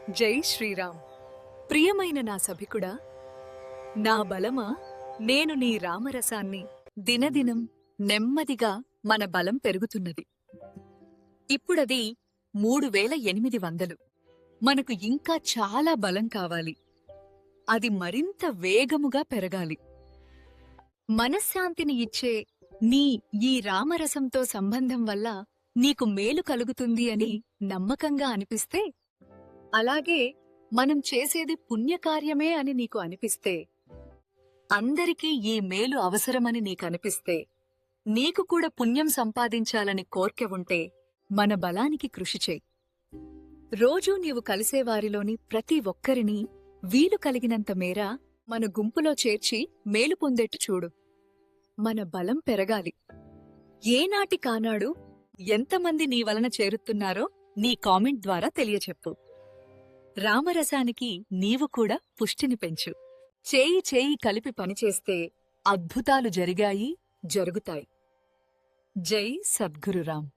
జై శ్రీరామ్. ప్రియమైన నా సభికుడా, నా బలమా, నేను నీ రామరసాన్ని దినదినం నెమ్మదిగా మన బలం పెరుగుతున్నది. ఇప్పుడది 3800. మనకు ఇంకా చాలా బలం కావాలి. అది మరింత వేగముగా పెరగాలి. మనశ్శాంతిని ఇచ్చే నీ ఈ రామరసంతో సంబంధం వల్ల నీకు మేలు కలుగుతుంది అని నమ్మకంగా అనిపిస్తే, అలాగే మనం చేసేది పుణ్యకార్యమే అని నీకు అనిపిస్తే, అందరికీ ఈ మేలు అవసరమని నీకనిపిస్తే, నీకు కూడా పుణ్యం సంపాదించాలని కోర్కె ఉంటే మన బలానికి కృషి చేయి. రోజూ నీవు కలిసేవారిలోని ప్రతి ఒక్కరిని వీలు కలిగినంత మేర మన గుంపులో చేర్చి మేలు పొందేట్టు చూడు. మన బలం పెరగాలి. ఏనాటి కానాడు ఎంతమంది నీ వలన చేరుతున్నారో నీ కామెంట్ ద్వారా తెలియచెప్పు. రామరసానికి నీవు కూడా పుష్టిని పెంచు. చేయి చేయి కలిపి పనిచేస్తే అద్భుతాలు జరిగాయి, జరుగుతాయి. జై సద్గురురామ్.